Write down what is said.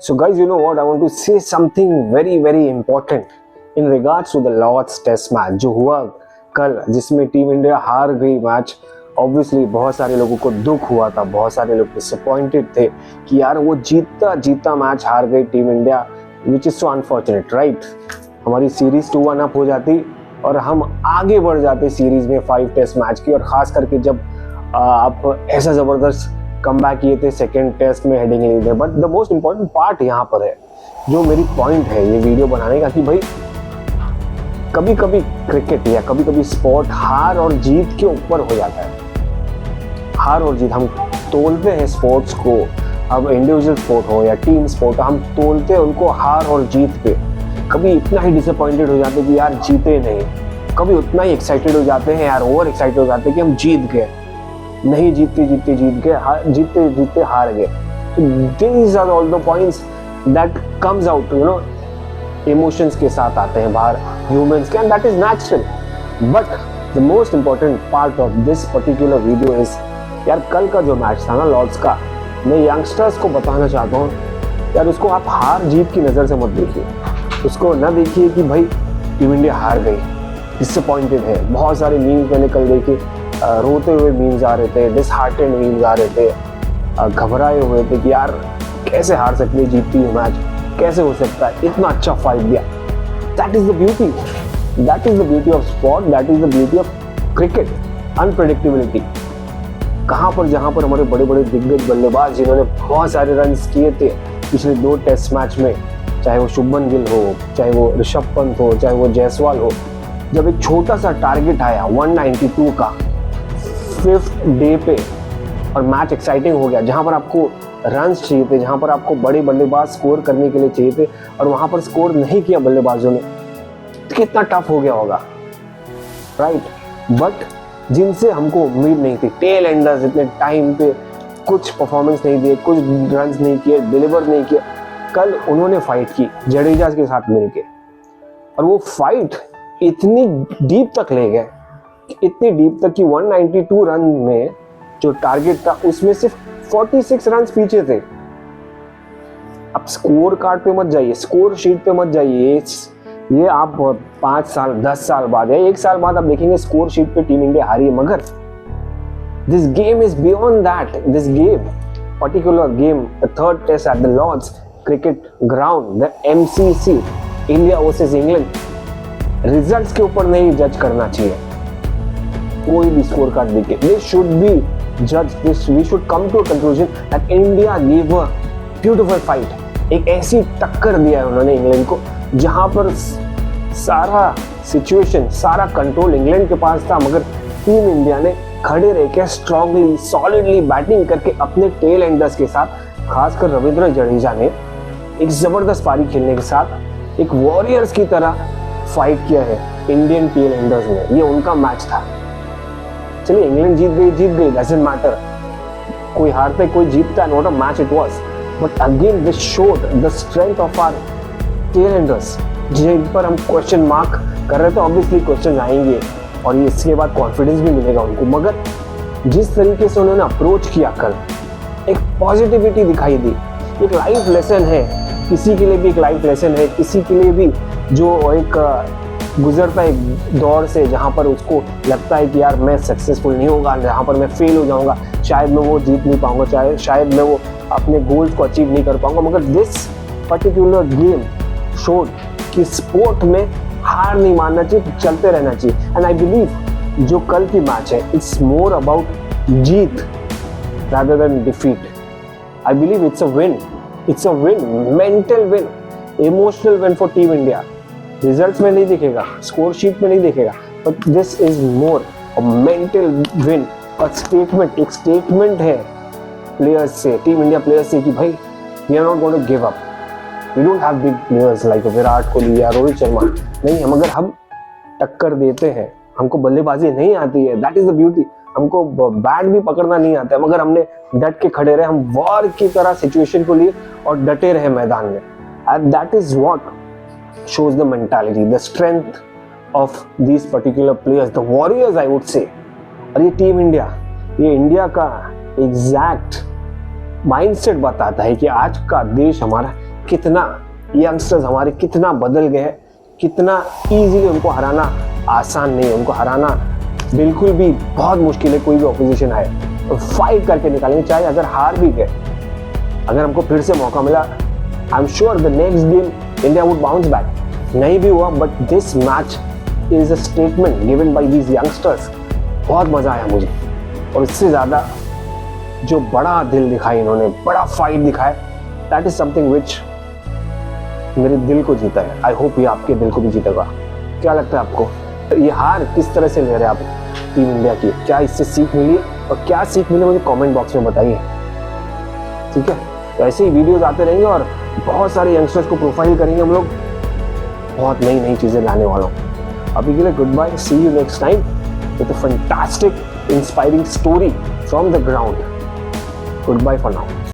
So guys, you know what? I want to say something very important in regards to the Lord's Test match जो हुआ कल, जिसमें team India हार गई match. Obviously बहुत सारे लोगों को दुख हुआ था, बहुत सारे लोग डिसअपॉइंटेड थे कि यार वो जीता मैच हार गई team India, which is so unfortunate, right. हमारी सीरीज 2-1 अप हो जाती और हम आगे बढ़ जाते सीरीज में 5 टेस्ट मैच की, और खास करके जब आप ऐसा जबरदस्त कमबैक किए थे सेकेंड टेस्ट में हेडिंग लीड में। But the most important part यहाँ पर है, जो मेरी पॉइंट है ये वीडियो बनाने का, कि भाई कभी कभी क्रिकेट या कभी कभी स्पोर्ट हार और जीत के ऊपर हो जाता है। हार और जीत हम तोलते हैं स्पोर्ट्स को, अब इंडिविजुअल स्पोर्ट हो या टीम स्पोर्ट, हम तोलते हैं उनको हार और जीत पे। कभी इतना ही डिसअपॉइंटेड हो जाते हैं कि यार जीते नहीं, कभी उतना ही एक्साइटेड हो जाते हैं यार, ओवर एक्साइटेड हो जाते हैं कि हम जीत गए, नहीं जीतते गए, जीतते हार गए। These are all the points that comes out, you know, emotions के साथ आते हैं बाहर ह्यूमंस के, and that is natural. But the most important part of this particular video is, यार कल का जो मैच था ना लॉर्ड्स का, मैं यंगस्टर्स को बताना चाहता हूँ यार, उसको आप हार जीत की नज़र से मत देखिए। उसको न देखिए कि भाई टीम इंडिया हार गई, डिसअपॉइंटेड है। बहुत सारे मीम्स मैंने कल देखे, रोते हुए मीम्स आ रहे थे, डिसहार्टेंड मीम्स आ रहे थे, घबराए हुए थे कि यार कैसे हार सकते, जीतती है मैच कैसे हो सकता है, इतना अच्छा फाइट दिया। That is the beauty of sport, that is the beauty of cricket, unpredictability. कहाँ पर जहाँ पर हमारे बड़े बड़े दिग्गज बल्लेबाज जिन्होंने बहुत सारे रन्स किए थे पिछले 2 टेस्ट मैच में, चाहे वो शुभमन गिल हो, चाहे वो ऋषभ पंत हो, चाहे वो जायसवाल हो, जब एक छोटा सा टारगेट आया 192 का 5th डे पे और मैच एक्साइटिंग हो गया, जहां पर आपको रन्स चाहिए थे, जहां पर आपको बड़े बल्लेबाज स्कोर करने के लिए चाहिए थे, और वहां पर स्कोर नहीं किया बल्लेबाजों ने, तो कितना टफ हो गया होगा, राइट। बट जिनसे हमको उम्मीद नहीं थी, टेल एंडर्स, इतने टाइम पे कुछ परफॉर्मेंस नहीं दिए, कुछ रन्स नहीं किए, डिलीवर नहीं किए, कल उन्होंने फाइट की जडेजा के साथ मिलके, और वो फाइट इतनी डीप तक ले गए, इतनी डीप तक कि 192 रन में जो टारगेट था उसमें सिर्फ 46 रन पीछे थे। अब स्कोर कार्ड पे मत जाइए, स्कोर शीट पे मत जाइए, ये आप 5 साल 10 साल बाद या 1 साल बाद आप देखेंगे स्कोर शीट पे टीम इंडिया हारी है। मगर this game is beyond that, this game particular game, the third test at the Lord's cricket ground, the MCC, India versus England, results के ऊपर नहीं जज करना चाहिए कोई भी स्कोर कार्ड देखे। दिस शुड बी जज this, we should come to a conclusion that India give a beautiful fight. एक ऐसी टक्कर दिया है उन्होंने इंग्लैंड को, जहां पर सारा सिचुएशन, सारा कंट्रोल इंग्लैंड के पास था, मगर टीम इंडिया ने खड़े रह के स्ट्रांगली सॉलिडली बैटिंग करके अपने टेल एंडर्स के साथ, खासकर रविंद्र जडेजा ने एक जबरदस्त पारी खेलने के साथ एक वॉरियर्स की तरह फाइट किया है इंडियन टेल एंडर्स ने। ये उनका मैच था। चलिए इंग्लैंड जीत गई, डजंट मैटर, कोई हारता है कोई जीतता है, not a match it was, but again this showed the strength of our tail enders, जिन पर हम क्वेश्चन मार्क कर रहे थे। ऑब्वियसली क्वेश्चन आएंगे और इसके बाद कॉन्फिडेंस भी मिलेगा उनको, मगर जिस तरीके से उन्होंने अप्रोच किया कल, एक पॉजिटिविटी दिखाई दी, एक लाइफ लेसन है, किसी के लिए भी एक लाइफ लेसन है, किसी के लिए भी जो एक गुजरता है एक दौर से जहाँ पर उसको लगता है कि यार मैं सक्सेसफुल नहीं होगा, जहाँ पर मैं फेल हो जाऊँगा, शायद मैं वो जीत नहीं पाऊँगा, शायद मैं वो अपने गोल्स को अचीव नहीं कर पाऊँगा। मगर दिस पर्टिकुलर गेम शोड कि स्पोर्ट में हार नहीं मानना चाहिए, चलते रहना चाहिए। एंड आई बिलीव जो कल की मैच है, it's more about Jeet rather than defeat. I believe it's a win. It's a win, mental win, emotional win for Team India. Results में नहीं दिखेगा, स्कोर शीट में नहीं दिखेगा, but this is more a mental win, a statement, एक statement है players से, team India players से कि भाई we are not going to give up. We don't have big players like Virat Kohli या रोहित शर्मा, नहीं है, मगर हम टक्कर देते हैं। हमको बल्लेबाजी नहीं आती है, that is the beauty. हमको बैट भी पकड़ना नहीं आता है, मगर हमने डट के खड़े रहे, हम वॉर की तरह सिचुएशन को लिए और डटे रहे मैदान में। And that is what shows the mentality, the strength of these particular players, the warriors I would say। और ये टीम इंडिया, ये इंडिया का एग्जैक्ट माइंडसेट बताता है कि आज का देश हमारा कितना, यंगस्टर्स हमारे कितना बदल गए हैं, कितना इजीली उनको हराना आसान नहीं है, उनको हराना बिल्कुल भी बहुत मुश्किल है। कोई भी ऑपोजिशन आए और फाइट करके निकालेंगे, चाहे अगर हार भी गए, अगर हमको फिर से मौका मिला, I am sure the next game India would bounce back. नहीं भी हुआ, but this match is a statement given by these youngsters. बहुत मजा आया मुझे, और इससे ज्यादा जो बड़ा दिल दिखाया इन्होंने, बड़ा फाइट दिखाया, दैट इज समथिंग विच मेरे दिल को जीता है। आई होप ये आपके दिल को भी जीतेगा। क्या लगता है आपको, ये हार किस तरह से ले रहे हैं आप टीम इंडिया की? क्या इससे सीख मिली, और क्या सीख मिली मुझे कमेंट बॉक्स में बताइए, ठीक है? तो ऐसे ही वीडियोस आते रहेंगे और बहुत सारे यंगस्टर्स को प्रोफाइल करेंगे हम लोग, बहुत नई नई चीजें लाने वाला हूँ। अभी के लिए goodbye, see you next time with a fantastic inspiring story from the ground. Goodbye for now.